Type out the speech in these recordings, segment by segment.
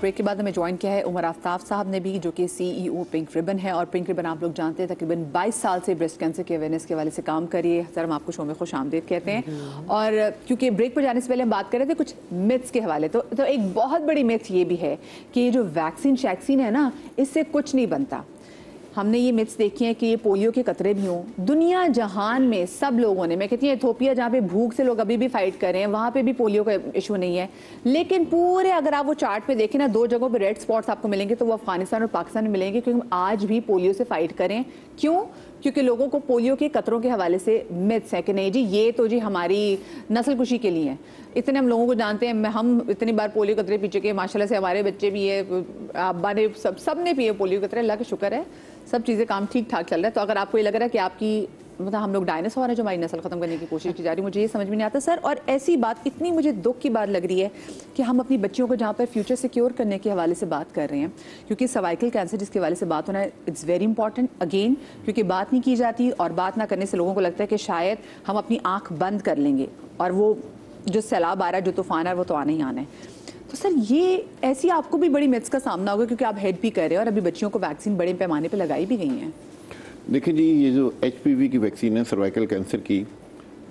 Break के बाद हमें ज्वाइन किया है उमर आफ्ताब साहब ने भी, जो कि CEO पिंक रिबन है। और पिंक रिबन आप लोग जानते हैं तकरीबन 22 साल से ब्रेस्ट कैंसर के अवेयरनेस के हवाले से काम करिए। सर हम आपको शो में खुश आमदीद कहते हैं। और क्योंकि ब्रेक पर जाने से पहले हम बात कर रहे थे कुछ मिथ्स के हवाले, तो एक बहुत बड़ी मिथ ये भी है कि ये जो वैक्सीन है ना, इससे कुछ नहीं बनता। हमने ये मिथ्स देखी हैं कि ये पोलियो के कतरे भी हों। दुनिया जहान में सब लोगों ने, मैं कहती हूँ इथोपिया जहाँ पे भूख से लोग अभी भी फाइट कर रहे हैं, वहाँ पे भी पोलियो का इशू नहीं है। लेकिन पूरे अगर आप वो चार्ट पे देखें ना, 2 जगहों पे रेड स्पॉट्स आपको मिलेंगे, तो वो अफगानिस्तान और पाकिस्तान में मिलेंगे, क्योंकि हम आज भी पोलियो से फाइट करें। क्यों? क्योंकि लोगों को पोलियो के कतरों के हवाले से मिथ्स है कि नहीं जी ये तो जी हमारी नस्ल कुशी के लिए है। इतने हम लोगों को जानते हैं, हम इतनी बार पोलियो कतरे पी चुके हैं, माशाल्लाह से हमारे बच्चे भी है, अब्बा ने सब ने पिए पोलियो कतरे, अल्लाह का शुक्र है सब चीज़ें काम ठीक ठाक चल रहा है। तो अगर आपको ये लग रहा है कि आपकी मतलब हम लोग डायनासोर हैं जो हमारी नस्ल ख़त्म करने की कोशिश की जा रही है, मुझे ये समझ में नहीं आता सर। और ऐसी बात, इतनी मुझे दुख की बात लग रही है कि हम अपनी बच्चियों को जहाँ पर फ्यूचर सिक्योर करने के हवाले से बात कर रहे हैं, क्योंकि सर्वाइकल कैंसर जिसके हवाले से बात होना है, इट्स वेरी इंपॉर्टेंट अगेन, क्योंकि बात नहीं की जाती और बात ना करने से लोगों को लगता है कि शायद हम अपनी आँख बंद कर लेंगे और वो जो सैलाब आ रहा है, जो तूफान आ रहा है, वो तो आना ही आना है। तो सर ये ऐसी आपको भी बड़ी मिथ्स का सामना होगा, क्योंकि आप हेड भी कर रहे हैं और अभी बच्चियों को वैक्सीन बड़े पैमाने पे लगाई भी गई हैं। देखिए जी, ये जो HPV की वैक्सीन है सर्वाइकल कैंसर की,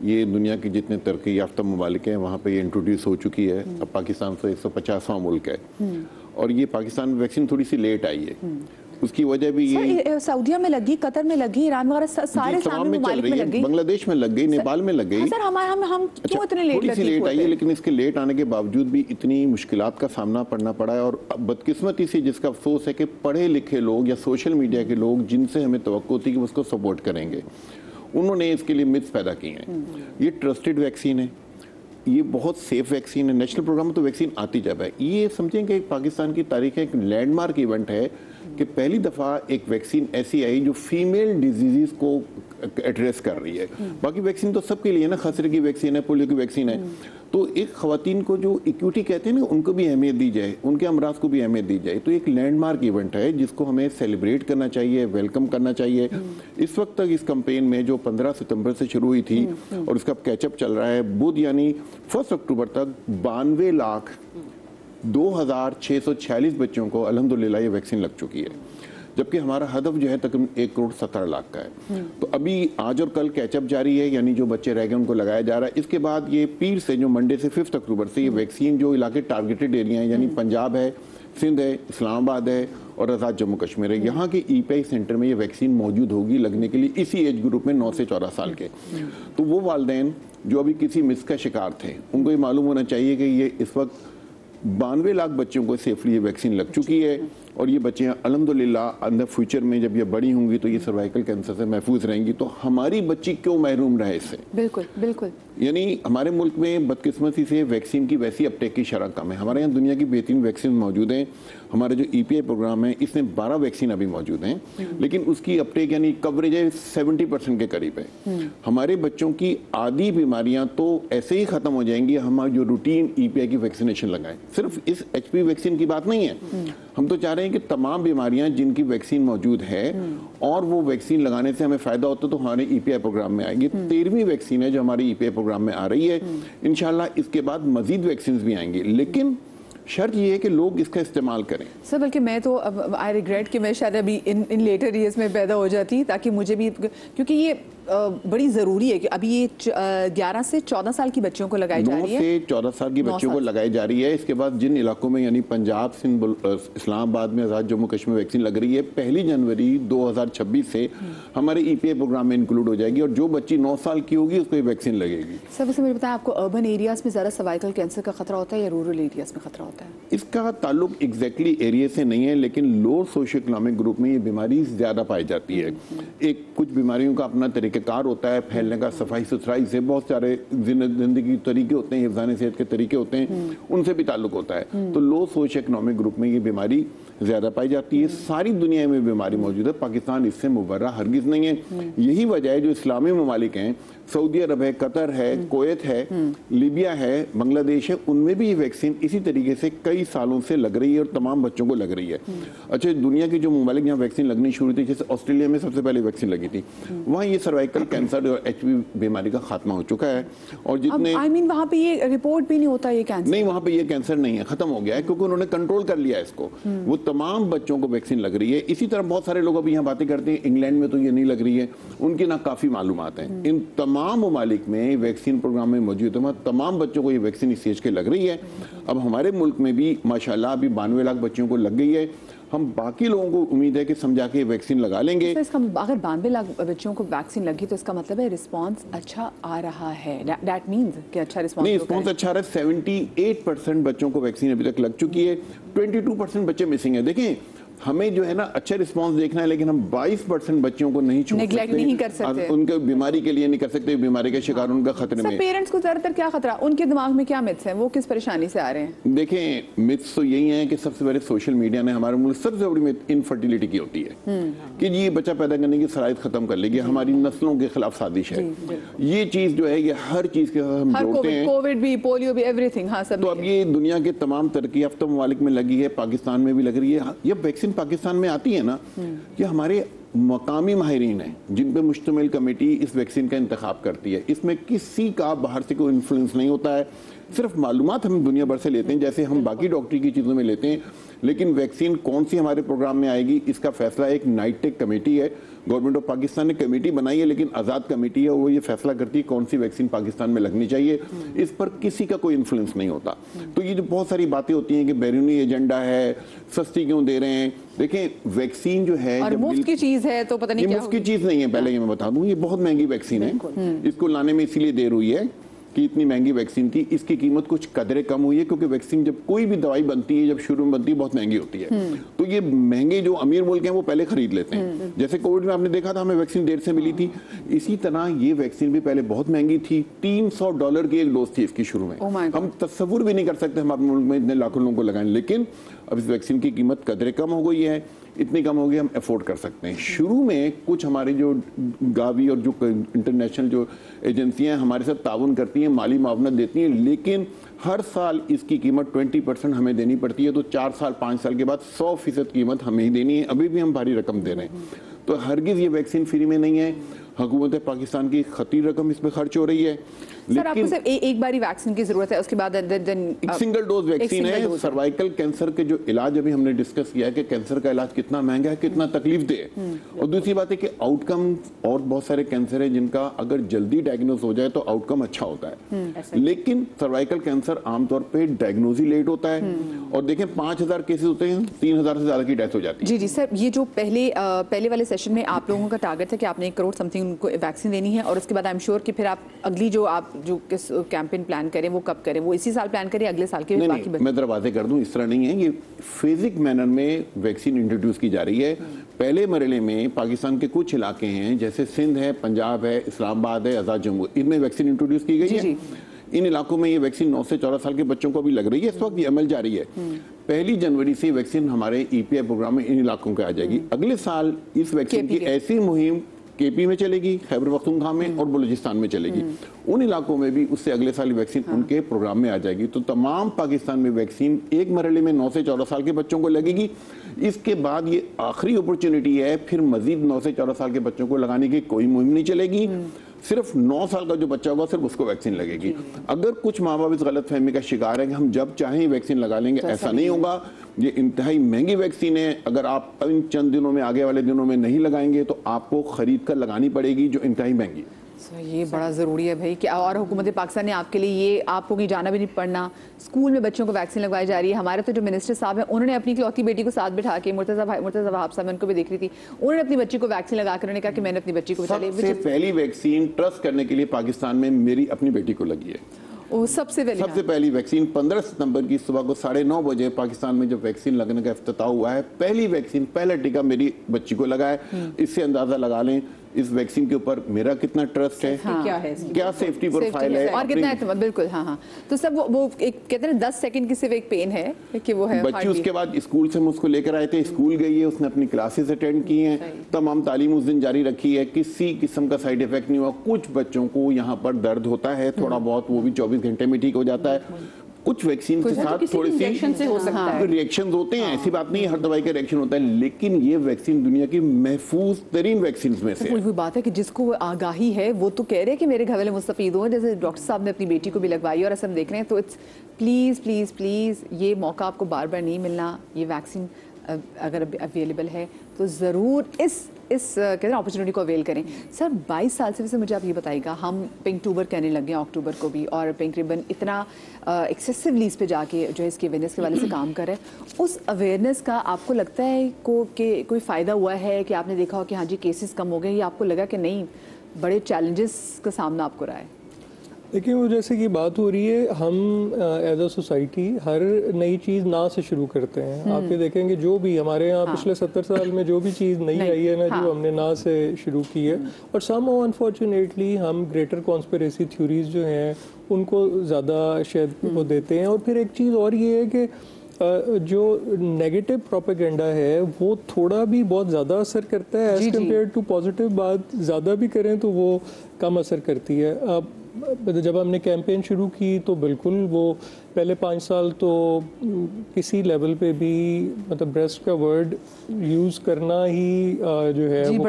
ये दुनिया के जितने तरक्की याफ्ता ममालिक हैं वहाँ पे ये इंट्रोड्यूस हो चुकी है। अब पाकिस्तान तो 150वां मुल्क है और ये पाकिस्तान में वैक्सीन थोड़ी सी लेट आई है। उसकी वजह भी ये सऊदीया में लगी, कतर में लगी, ईरान वगैरह सारे में चल रही है, बांग्लादेश में लग गई, नेपाल में लग गई। सर हम क्यों इतने लेट आई है, लेकिन इसके लेट आने के बावजूद भी इतनी मुश्किलात का सामना करना पड़ा है। और बदकिस्मती से जिसका अफसोस है कि पढ़े लिखे लोग या सोशल मीडिया के लोग जिनसे हमें तवक्को थी कि उसको सपोर्ट करेंगे, उन्होंने इसके लिए मिथ्स पैदा किए हैं। ये ट्रस्टेड वैक्सीन है, ये बहुत सेफ वैक्सीन है, नेशनल प्रोग्राम में तो वैक्सीन आती जाता है। ये समझें कि पाकिस्तान की तारीख है, एक लैंडमार्क इवेंट है कि पहली दफ़ा एक वैक्सीन ऐसी आई जो फीमेल डिजीज़ को एड्रेस कर रही है। बाकी वैक्सीन तो सबके लिए ना, खसरे की वैक्सीन है, पोलियो की वैक्सीन है। तो एक ख़वातीन को जो इक्विटी कहते हैं ना, उनको भी अहमियत दी जाए, उनके अमराज को भी अहमियत दी जाए। तो एक लैंडमार्क इवेंट है जिसको हमें सेलिब्रेट करना चाहिए, वेलकम करना चाहिए। इस वक्त तक इस कैंपेन में जो 15 सितंबर से शुरू हुई थी और उसका कैचअप चल रहा है, बुध यानी 1 अक्टूबर तक 92,02,646 बच्चों को अल्हम्दुलिल्लाह ये वैक्सीन लग चुकी है, जबकि हमारा हदफ जो है तकरीबन 1,17,00,000 का है। तो अभी आज और कल कैचअप जारी है, यानी जो बच्चे रह गए उनको लगाया जा रहा है। इसके बाद ये पीर से जो मंडे से 5 अक्टूबर से ये वैक्सीन जो इलाके टारगेटेड एरिया हैं, यानी पंजाब है, सिंध है, इस्लामाबाद है और आज़ाद जम्मू कश्मीर है, यहाँ के EPI सेंटर में ये वैक्सीन मौजूद होगी लगने के लिए, इसी एज ग्रुप में 9 से 14 साल के। तो वो वालिदैन जो अभी किसी मिस का शिकार थे, उनको ये मालूम होना चाहिए कि ये इस वक्त 92 लाख बच्चों को सेफली ये वैक्सीन लग चुकी है और ये बच्चियाँ अल्हम्दुलिल्लाह अंदर फ्यूचर में जब ये बड़ी होंगी तो ये सर्वाइकल कैंसर से महफूज रहेंगी। तो हमारी बच्ची क्यों महरूम रहे इससे? बिल्कुल बिल्कुल। यानी हमारे मुल्क में बदकिस्मती से वैक्सीन की वैसी अपटेक की शरह कम है। हमारे यहाँ दुनिया की बेहतरीन वैक्सीन मौजूद हैं। हमारे जो EPI प्रोग्राम है इसमें 12 वैक्सीन अभी मौजूद हैं, लेकिन उसकी अपटेक यानी कवरेज है 70% के करीब है। हमारे बच्चों की आधी बीमारियां तो ऐसे ही खत्म हो जाएंगी हमारे जो रूटीन EPI की वैक्सीनेशन लगाएं। सिर्फ इस HPV वैक्सीन की बात नहीं है, हम तो चाह रहे हैं कि तमाम बीमारियां जिनकी वैक्सीन मौजूद है और वो वैक्सीन लगाने से हमें फायदा होता तो हमारे EPI प्रोग्राम में आएगी। 13वीं वैक्सीन है जो हमारी EPI प्रोग्राम में आ रही है। इंशाल्लाह इसके बाद मजीद वैक्सीन भी आएंगी, लेकिन शर्त ये है कि लोग इसका इस्तेमाल करें। सर बल्कि मैं तो आई रिग्रेट कि मैं शायद अभी इन लेटर ईयर्स में पैदा हो जाती, ताकि मुझे भी, क्योंकि ये बड़ी ज़रूरी है कि अभी ये 11 से 14 साल की बच्चियों को लगाई जा रही है। 9 से 14 साल की बच्चियों को लगाई जा रही है। इसके बाद जिन इलाकों में यानी पंजाब, सिंध, इस्लामाबाद में आज़ाद जम्मू कश्मीर वैक्सीन लग रही है, 1 जनवरी 2026 से हमारे EPI प्रोग्राम में इंक्लूड हो जाएगी और जो बच्ची 9 साल की होगी उसको ये वैक्सीन लगेगी। सर वैसे मुझे बताएं, आपको अर्बन एरियाज में ज़्यादा सर्वाइकल कैंसर का खतरा होता है या रूरल एरियाज में खतरा होता है? इसका ताल्लुक एग्जैक्टली एरिया से नहीं है, लेकिन लोअर सोशो इकोनॉमिक ग्रुप में ये बीमारी ज़्यादा पाई जाती है। एक कुछ बीमारियों का अपना तरीक़ेकार होता है फैलने का, सफाई सुथराई से बहुत सारे जिंदगी के तरीके होते हैं, हिफ्ज़ान सेहत के तरीके होते हैं, उनसे भी ताल्लुक होता है। तो लो सोशो इकोनॉमिक ग्रुप में ये बीमारी ज़्यादा पाई जाती है। सारी दुनिया में बीमारी मौजूद है, पाकिस्तान इससे मुबर्रा हरगिज़ नहीं है। यही वजह है जो इस्लामी ममालिक हैं, सऊदी अरब है, कतर है, कुवैत है, लीबिया है, बांग्लादेश है, उनमें भी ये वैक्सीन इसी तरीके से कई सालों से लग रही है और तमाम बच्चों को लग रही है। अच्छा, दुनिया के जो ममालिक यहाँ वैक्सीन लगनी शुरू थी, जैसे ऑस्ट्रेलिया में सबसे पहले वैक्सीन लगी थी, वहाँ ये सर्वाइकल सर्वाइकल कैंसर और एचपीवी बीमारी का खात्मा हो चुका है। और जितने वहाँ पे ये रिपोर्ट भी नहीं होता ये कैंसर? नहीं, वहाँ पे ये कैंसर नहीं है, खत्म हो गया है, क्योंकि उन्होंने कंट्रोल कर लिया है इसको। वो तमाम बच्चों को वैक्सीन लग रही है। इसी तरह बहुत सारे लोग अभी यहाँ बातें करते हैं इंग्लैंड में तो ये नहीं लग रही है, उनकी ना काफी मालूमात है। इन तमाम ममालिक में वैक्सीन प्रोग्राम में मौजूद है, तमाम बच्चों को ये वैक्सीन इस एज के लग रही है। अब हमारे मुल्क में भी माशाल्लाह अभी 92 लाख बच्चों को लग गई है। हम बाकी लोगों को उम्मीद है कि समझा के वैक्सीन लगा लेंगे। तो इसका अगर 92 लाख बच्चों को वैक्सीन लगी तो इसका मतलब है रिस्पांस अच्छा आ रहा है। दैट मींस कि अच्छा रिस्पांस नहीं, रिस्पांस अच्छा आ रहा है। 78% बच्चों को वैक्सीन अभी तक लग चुकी है, 22% बच्चे मिसिंग है। देखें, हमें जो है ना अच्छा रिस्पांस देखना है, लेकिन हम 22% बच्चों को नहीं छोड़ नेग्लेक्ट नहीं कर सकते, उनके बीमारी के लिए नहीं कर सकते, बीमारी का शिकार उनका खतरे में। पेरेंट्स को ज्यादातर क्या खतरा, उनके दिमाग में क्या मिथ्स हैं, वो किस परेशानी से आ रहे हैं? देखें, मिथ्स तो यही है कि सबसे पहले सोशल मीडिया ने हमारे मुल्क सबसे बड़ी मिथ इनफर्टिलिटी की होती है कि जी बच्चा पैदा करने की सलाहियत खत्म कर लेगी, हमारी नस्लों के खिलाफ साजिश है। ये चीज जो है ये हर चीज के साथ हम जोड़ते हैं, कोविड भी, पोलियो भी, एवरीथिंग। हाँ, सब। तो अब ये दुनिया के तमाम तरक्की याफ्ता ममालिक में लगी है, पाकिस्तान में भी लग रही है। ये वैक्सीन पाकिस्तान में आती है ना, ये हमारे मकामी माहिरीन हैं जिन पे मुश्तमिल कमेटी इस वैक्सीन का इंतखाब करती है। इसमें किसी का बाहर से कोई इन्फ्लुएंस नहीं होता है, सिर्फ मालूमात हम दुनिया भर से लेते हैं जैसे हम बाकी डॉक्टरी की चीज़ों में लेते हैं। लेकिन वैक्सीन कौन सी हमारे प्रोग्राम में आएगी इसका फैसला एक नाइटेक कमेटी है, गवर्नमेंट ऑफ पाकिस्तान ने कमेटी बनाई है, लेकिन आज़ाद कमेटी है, वो ये फैसला करती है कौन सी वैक्सीन पाकिस्तान में लगनी चाहिए। इस पर किसी का कोई इन्फ्लुएंस नहीं होता। तो ये जो बहुत सारी बातें होती हैं कि बैरूनी एजेंडा है, सस्ती क्यों दे रहे हैं, देखें वैक्सीन जो है और मुफ्त की चीज़ है तो पता नहीं क्या मुफ्त की चीज़ नहीं है। पहले ये मैं बता दूं, ये बहुत महंगी वैक्सीन है, इसको लाने में इसीलिए देर हुई है कि इतनी महंगी वैक्सीन थी, इसकी कीमत कुछ कदरे कम हुई है, क्योंकि वैक्सीन जब कोई भी दवाई बनती है, जब शुरू में बनती है बहुत महंगी होती है। तो ये महंगे जो अमीर मुल्क हैं वो पहले खरीद लेते हैं। जैसे कोविड में आपने देखा था हमें वैक्सीन देर से मिली थी, इसी तरह ये वैक्सीन भी पहले बहुत महंगी थी। $300 की एक डोज थी इसकी शुरू में। हम तस्वुर भी नहीं कर सकते हम अपने मुल्क में इतने लाखों लोगों को लगाएं, लेकिन अब इस वैक्सीन की कीमत कदरे कम हो गई है, इतनी कम हो गई हम अफोर्ड कर सकते हैं। शुरू में कुछ हमारी जो गावी और जो इंटरनेशनल जो एजेंसियां हमारे साथ ताउन करती हैं, माली मुआवनत देती हैं, लेकिन हर साल इसकी कीमत 20% हमें देनी पड़ती है। तो 4 साल 5 साल के बाद 100% कीमत हमें ही देनी है। अभी भी हम भारी रकम दे रहे हैं, तो हरगिज ये वैक्सीन फ्री में नहीं है। हुकूमत पाकिस्तान की खती रकम इस पर खर्च हो रही है। सर, आपको सिर्फ एक बारी वैक्सीन की जरूरत है, उसके बाद एक सिंगल डोज वैक्सीन है। सर्वाइकल कैंसर के जो इलाज अभी हमने डिस्कस किया है कि कैंसर का इलाज कितना महंगा है, कितना तकलीफ दे है। और दूसरी बात है कि आउटकम, और बहुत सारे कैंसर है जिनका अगर जल्दी डायग्नोज हो जाए तो आउटकम अच्छा होता है, लेकिन सर्वाइकल कैंसर आमतौर पर डायग्नोज ही लेट होता है। और देखें 5000 केसेस होते हैं, 3000 से ज्यादा की डेथ हो जाती है। जी जी सर, ये जो पहले वाले सेशन में आप लोगों का टारगेट था कि आपने 1 करोड़ समथिंग उनको वैक्सीन देनी है, और उसके बाद आई एम श्योर कि फिर आप अगली जो किस कैंपेन प्लान करें वो कब करें, वो इसी साल प्लान करें, अगले साल के बाकी मैं जरा वादे कर दूं, इस तरह नहीं है। ये फेजिक मैनर में वैक्सीन इंट्रोड्यूस की जा रही है। पहले मरहले में पाकिस्तान के कुछ इलाके हैं जैसे सिंध है, पंजाब है, इस्लामाबाद है, आज़ाद जम्मू, इनमें वैक्सीन इंट्रोड्यूस की गई है। इन इलाकों में ये वैक्सीन 9 से 14 साल के बच्चों को भी लग रही है, इस वक्त ये अमल जारी है। 1 जनवरी से वैक्सीन हमारे EPI प्रोग्राम में इन इलाकों को आ जाएगी। अगले साल इस वैक्सीन की ऐसी मुहिम KP में चलेगी, खैबर पख्तूनख्वा में और बलूचिस्तान में चलेगी। उन इलाकों में भी उससे अगले साल वैक्सीन उनके प्रोग्राम में आ जाएगी। तो तमाम पाकिस्तान में वैक्सीन एक मरहले में 9 से 14 साल के बच्चों को लगेगी। इसके बाद ये आखिरी अपॉर्चुनिटी है, फिर मजीद 9 से 14 साल के बच्चों को लगाने की कोई मुहिम नहीं चलेगी। सिर्फ 9 साल का जो बच्चा होगा सिर्फ उसको वैक्सीन लगेगी। अगर कुछ माँ बाप इस गलत फहमी का शिकार है कि हम जब चाहें वैक्सीन लगा लेंगे, तो ऐसा नहीं होगा। ये इंतहाई महंगी वैक्सीन है, अगर आप इन चंद दिनों में, आगे वाले दिनों में नहीं लगाएंगे तो आपको खरीद कर लगानी पड़ेगी, जो इंतहाई महंगी है। ये बड़ा ज़रूरी है भाई कि, और हुकूमत पाकिस्तान ने आपके लिए ये, आपको कहीं जाना भी नहीं पड़ना, स्कूल में बच्चों को वैक्सीन लगवाई जा रही है। हमारे तो जो मिनिस्टर साहब हैं उन्होंने अपनी इकलौती बेटी को साथ बिठा के, मुर्तज़ा वहाब साहब, उनको भी देख रही थी, उन्होंने अपनी बच्ची को वैक्सीन लगा कर उन्होंने कहा कि मैंने अपनी बच्ची को बचा ली। सबसे पहली वैक्सीन ट्रस्ट करने के लिए पाकिस्तान में मेरी अपनी बेटी को लगी है। सबसे पहली वैक्सीन 15 सितंबर की सुबह को 9:30 बजे पाकिस्तान में जब वैक्सीन लगने का इफ्तिताह हुआ है, पहली वैक्सीन, पहला टीका मेरी बच्ची को लगा है। इससे अंदाजा लगा लें इस वैक्सीन के ऊपर मेरा कितना ट्रस्ट है, क्या सेफ्टी प्रोफाइल है और कितना एतमाद। बिल्कुल, हाँ। तो सब वो एक कहते हैं 10 सेकंड की सिर्फ एक पेन है कि वो है बच्ची। उसके बाद स्कूल से हम उसको लेकर आए थे, स्कूल गई है, उसने अपनी क्लासेस अटेंड की हैं, तमाम तालीम उस दिन जारी रखी है, किसी किस्म का साइड इफेक्ट नहीं हुआ। कुछ बच्चों को यहाँ पर दर्द होता है थोड़ा बहुत, वो भी 24 घंटे में ठीक हो जाता है। कुछ वैक्सीन के साथ थोड़ी सी से हो सकता है, रिएक्शन होते हैं, ऐसी बात नहीं है हर दवाई का रिएक्शन होता है, लेकिन ये वैक्सीन दुनिया की महफूज तरीन वैक्सीन में से वही बात है कि जिसको आगाही है वो तो कह रहे हैं कि मेरे घर वाले मुस्तफीद हो, जैसे डॉक्टर साहब ने अपनी बेटी को भी लगवाई और ऐसा हम देख रहे हैं। तो इट्स प्लीज़ प्लीज़ प्लीज़ ये मौका आपको बार बार नहीं मिलना। ये वैक्सीन अगर अवेलेबल है तो ज़रूर इस कहते हैं अपॉर्चुनिटी को अवेल करें। सर 22 साल से वैसे मुझे आप ये बताइएगा, हम पिंक टूबर कहने लग गए अक्टूबर को भी, और पिंक रिबन इतना एक्सेसिव लीज पे जाके जो है इसकी अवेयरनेस के वाले से काम कर रहे हैं, उस अवेयरनेस का आपको लगता है कि कोई फ़ायदा हुआ है कि आपने देखा हो कि हाँ जी केसेस कम हो गए, या आपको लगा कि नहीं बड़े चैलेंजेस का सामना आपको रहा है? देखिए वो जैसे कि बात हो रही है, हम एज अ सोसाइटी हर नई चीज़ ना से शुरू करते हैं। आप ये देखेंगे जो भी हमारे यहाँ पिछले 70 साल में जो भी चीज़ नई आई है ना, जो हमने ना से शुरू की है, और समहाउ अनफॉर्चुनेटली हम ग्रेटर कॉन्स्पिरेसी थ्योरीज जो हैं उनको ज़्यादा शायद वो देते हैं। और फिर एक चीज़ और ये है कि जो नेगेटिव प्रोपेगेंडा है वो थोड़ा भी बहुत ज़्यादा असर करता है एज कम्पेयर टू पॉजिटिव। बात ज़्यादा भी करें तो वो कम असर करती है। अब जब हमने कैंपेन शुरू की तो बिल्कुल वो पहले 5 साल तो किसी लेवल पे भी मतलब ब्रेस्ट का वर्ड यूज़ करना ही जो है वो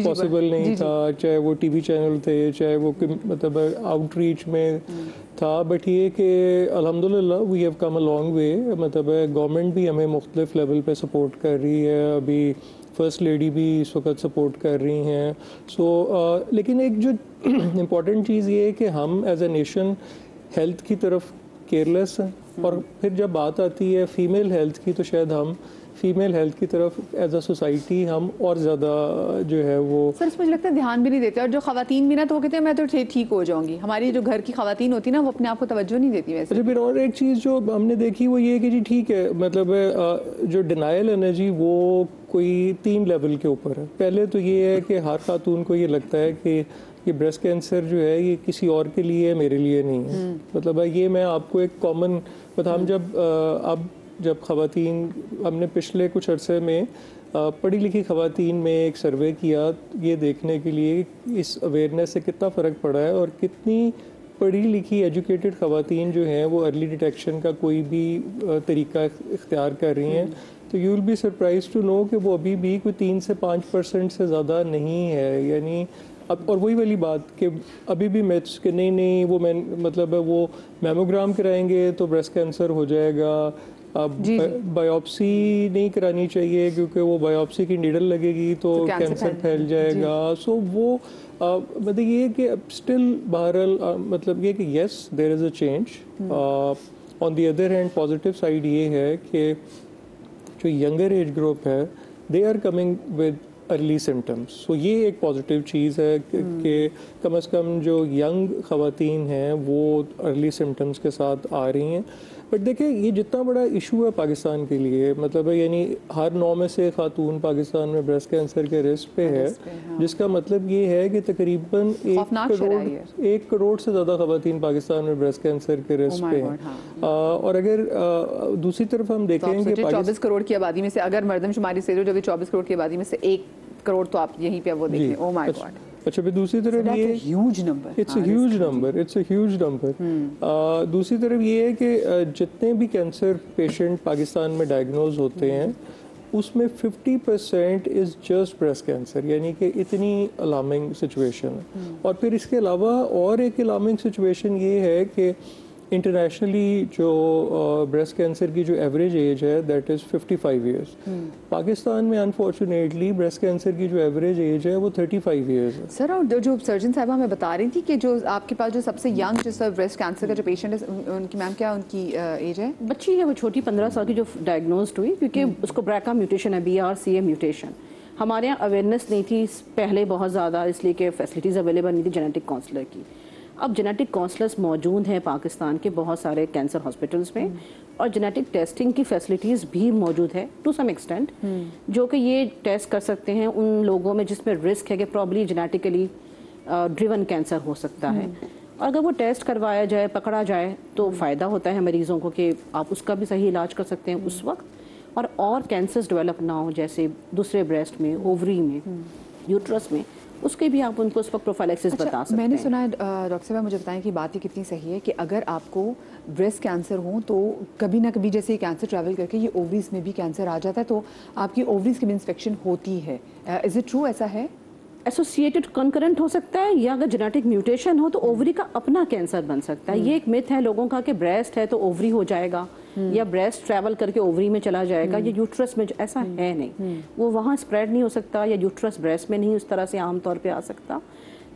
पॉसिबल नहीं था, चाहे वो टीवी चैनल थे, चाहे वो मतलब आउटरीच में था। बट ये कि अल्हम्दुलिल्लाह we have come a long way, मतलब गवर्नमेंट भी हमें मुख्तलिफ लेवल पे सपोर्ट कर रही है, अभी फर्स्ट लेडी भी इस वक्त सपोर्ट कर रही हैं। लेकिन एक जो इम्पॉर्टेंट चीज़ ये है कि हम एज ए नेशन हेल्थ की तरफ केयरलेस हैं, और फिर जब बात आती है फीमेल हेल्थ की तो शायद हम फीमेल हेल्थ की तरफ एज अ सोसाइटी हम और ज़्यादा जो है वो सर मुझे लगता है ध्यान भी नहीं देते। और जो खवातीन भी ना तो वो कहते हैं मैं तो ठीक हो जाऊंगी, हमारी जो घर की खवातीन होती ना वो अपने आप को तवज्जो नहीं देती वैसे। अच्छा, फिर और एक चीज़ जो हमने देखी वो ये कि जी ठीक है, मतलब जो डिनाइल एनर्जी वो कोई 3 लेवल के ऊपर है। पहले तो ये है कि हर खातून को ये लगता है कि ये ब्रेस्ट कैंसर जो है ये किसी और के लिए है, मेरे लिए नहीं है। मतलब ये मैं आपको एक कॉमन हम जब ख़वातीन, हमने पिछले कुछ अरसे में पढ़ी लिखी ख़वातीन में एक सर्वे किया ये देखने के लिए इस अवेयरनेस से कितना फ़र्क पड़ा है, और कितनी पढ़ी लिखी एजुकेटेड ख़वातीन जो हैं वो अर्ली डिटेक्शन का कोई भी तरीका इख्तियार कर रही हैं। तो you will be surprise to know कि वो अभी भी कोई 3 से 5% से ज़्यादा नहीं है। यानी अब और वही वाली बात कि अभी भी मिथ्स कि नहीं वो मतलब वो मैमोग्राम कराएंगे तो ब्रेस्ट कैंसर हो जाएगा, अब बायोप्सी नहीं करानी चाहिए क्योंकि वो बायोप्सी की नीडल लगेगी तो कैंसर फैल जाएगा। सो वो मतलब ये कि स्टिल बहरहाल मतलब ये कि yes there is a change. On the other hand positive side ये है कि जो यंगर एज ग्रुप है they are coming with early symptoms. So ये एक पॉजिटिव चीज़ है कि कम से कम जो यंग ख़वातीन हैं वो अर्ली सिम्टम्स के साथ आ रही हैं। बट देखिए ये जितना बड़ा इशू है पाकिस्तान के लिए, मतलब यानी हर 9 में से खातून पाकिस्तान में ब्रेस्ट कैंसर के रिस्क पे है, जिसका मतलब ये है कि तकरीबन 1 करोड़ से ज़्यादा ख़वातीन पाकिस्तान में ब्रेस्ट कैंसर के रिस्क पे हैं। और अगर दूसरी तरफ हम देखेंगे 24 करोड़ की आबादी में से अगर मर्दमशुमारी से जो 24 करोड़ की आबादी में से 1 करोड़ तो आप यहीं पे वो देखें। Oh my God. अच्छा, फिर दूसरी तरफ ये huge number, it's a huge number. दूसरी तरफ ये है कि जितने भी कैंसर पेशेंट पाकिस्तान में डायग्नोज होते हैं उसमें 50% इज़ जस्ट ब्रेस्ट कैंसर, यानी कि इतनी अलार्मिंग सिचुएशन है। और फिर इसके अलावा और एक अलार्मिंग सिचुएशन ये है कि इंटरनेशनली जो ब्रेस्ट कैंसर की जो एवरेज एज है दैट इज़ 55 ईयर्स। पाकिस्तान में अनफॉर्चुनेटली ब्रेस्ट कैंसर की जो एवरेज एज है वो 35 ईयर्स है। सर और जो सर्जन साहब हमें बता रही थी कि जो आपके पास जो सबसे यंग जो ब्रेस्ट कैंसर का जो पेशेंट है उनकी मैम क्या उनकी एज है? बच्ची है वो छोटी 15 साल की जो डायग्नोज हुई, क्योंकि उसको ब्रैका म्यूटेशन है, BRCA म्यूटेशन। हमारे यहाँ अवेयरनेस नहीं थी पहले बहुत ज़्यादा, इसलिए कि फैसिलिटीज़ अवेलेबल नहीं थी जेनेटिक काउंसलर की। अब जेनेटिक काउंसलर्स मौजूद हैं पाकिस्तान के बहुत सारे कैंसर हॉस्पिटल्स में, और जेनेटिक टेस्टिंग की फैसिलिटीज़ भी मौजूद है टू सम एक्सटेंट, जो कि ये टेस्ट कर सकते हैं उन लोगों में जिसमें रिस्क है कि प्रॉब्ली जेनेटिकली ड्रिवन कैंसर हो सकता है। और अगर वो टेस्ट करवाया जाए, पकड़ा जाए तो फ़ायदा होता है मरीज़ों को कि आप उसका भी सही इलाज कर सकते हैं उस वक्त, और कैंसर्स डेवलप ना हो, जैसे दूसरे ब्रेस्ट में, ओवरी में, यूट्रस में, उसके भी आप उनको उस वक्त प्रोफाइलेक्सिस बता सकते हैं। मैंने सुना है डॉक्टर साहब, मुझे बताएं कि बात ये कितनी सही है कि अगर आपको ब्रेस्ट कैंसर हो तो कभी ना कभी जैसे कैंसर ट्रैवल करके ये ओवरीज में भी कैंसर आ जाता है, तो आपकी ओवरीज की भी इंस्पेक्शन होती है। इज इट ट्रू, ऐसा है? एसोसिएटेड कंकरेंट हो सकता है, या अगर जेनेटिक म्यूटेशन हो तो ओवरी का अपना कैंसर बन सकता है। ये एक मिथ है लोगों का कि ब्रेस्ट है तो ओवरी हो जाएगा, या ब्रेस्ट ट्रैवल करके ओवरी में चला जाएगा, या यूट्रस में। ऐसा है नहीं, वो वहाँ स्प्रेड नहीं हो सकता, या यूट्रस ब्रेस्ट में नहीं उस तरह से आमतौर पे आ सकता।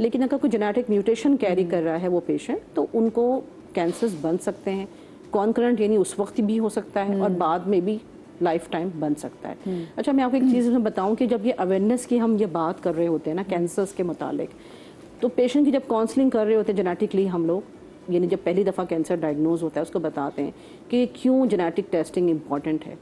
लेकिन अगर कोई जेनेटिक म्यूटेशन कैरी कर रहा है वो पेशेंट, तो उनको कैंसर्स बन सकते हैं। कॉन्करेंट यानी उस वक्त भी हो सकता है और बाद में भी लाइफ टाइम बन सकता है। अच्छा, मैं आपको एक चीज़ बताऊं कि जब ये अवेयरनेस की हम ये बात कर रहे होते हैं ना कैंसर्स के मुतालिक, तो पेशेंट की जब काउंसलिंग कर रहे होते हैं जेनेटिकली, हम लोग यानी जब पहली दफ़ा कैंसर डायग्नोज होता है उसको बताते हैं कि क्यों जेनेटिक टेस्टिंग इम्पॉर्टेंट है।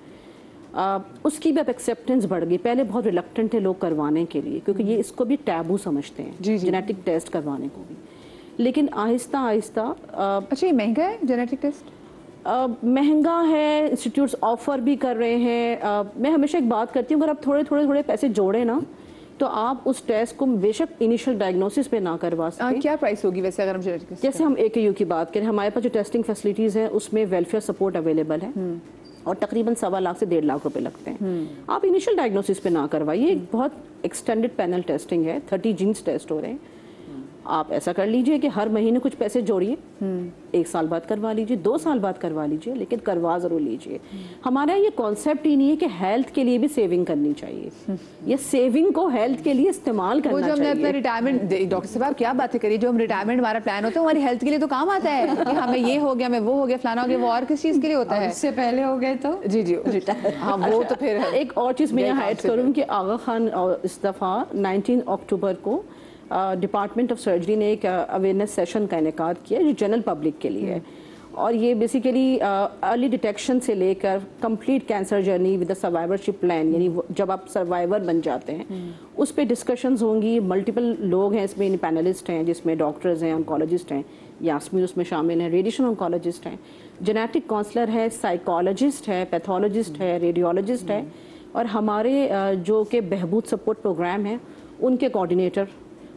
उसकी भी अब एक्सेप्टेंस बढ़ गई। पहले बहुत रिलक्टेंट थे लोग करवाने के लिए, क्योंकि ये इसको भी टैबू समझते हैं जेनेटिक टेस्ट करवाने को भी। लेकिन आहिस्ता आहिस्ता अच्छा, ये महंगा है जेनेटिक टेस्ट? महंगा है, इंस्टीट्यूट्स ऑफर भी कर रहे हैं। मैं हमेशा एक बात करती हूँ, अगर आप थोड़े पैसे जोड़े ना, तो आप उस टेस्ट को बेशक इनिशियल डायग्नोसिस पे ना करवा सकते। क्या प्राइस होगी वैसे अगर हम जेनेटिक टेस्ट? जैसे हम AKU की बात करें, हमारे पास जो टेस्टिंग फैसिलिटीज़ हैं उसमें वेलफेयर सपोर्ट अवेलेबल है और तकरीबन 1.25 लाख से 1.5 लाख रुपए लगते हैं। आप इनिशियल डायग्नोसिस पे ना करवाइए, एक बहुत एक्सटेंडेड पैनल टेस्टिंग है, 30 जीन्स टेस्ट हो रहे हैं। आप ऐसा कर लीजिए कि हर महीने कुछ पैसे जोड़िए, 1 साल बाद करवा लीजिए, 2 साल बाद करवा लीजिए, लेकिन करवा जरूर लीजिए। हमारा ये कॉन्सेप्ट ही नहीं है कि हेल्थ के लिए भी सेविंग करनी चाहिए, ये सेविंग को हेल्थ के लिए इस्तेमाल करना चाहिए। वो जो हमने अपना रिटायरमेंट, डॉक्टर साहब क्या बातें करी, जो हम रिटायरमेंट हमारा प्लान होता है हमारी हेल्थ के लिए तो काम आता है कि हमें ये हो गया, हमें वो हो गया, फलाना हो गया, वो और किस चीज़ के लिए होता है? इससे पहले हो गए तो जी हाँ, वो तो फिर एक और चीज़ मैं हाइड करूँ कि आगा खान इस दफ़ा 19 अक्टूबर को डिपार्टमेंट ऑफ सर्जरी ने एक अवेयरनेस सेशन का इनेकाद किया जो जनरल पब्लिक के लिए है, और ये बेसिकली अर्ली डिटेक्शन से लेकर complete cancer journey with the survivorship plan, यानी जब आप सर्वाइवर बन जाते हैं उस पर डिस्कशंस होंगी। मल्टीपल लोग हैं इसमें, पैनलिस्ट हैं जिसमें डॉक्टर्स हैं, ऑन्कोलॉजिस्ट हैं, यास्मीन उसमें शामिल हैं, रेडिएशन ऑन्कोलॉजिस्ट हैं, जेनेटिक काउंसलर है, साइकोलॉजिस्ट है, पैथोलॉजिस्ट है, रेडियोलॉजिस्ट है, और हमारे जो कि बहबूद सपोर्ट प्रोग्राम है उनके कोऑर्डिनेटर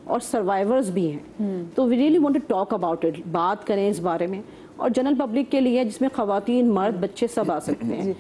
और सर्वाइवर्स भी हैं। तो we really want to talk about it, बात करें इस बारे में, और जनरल पब्लिक के लिए जिसमें ख़वातीन, मर्द, बच्चे सब आ सकते हैं।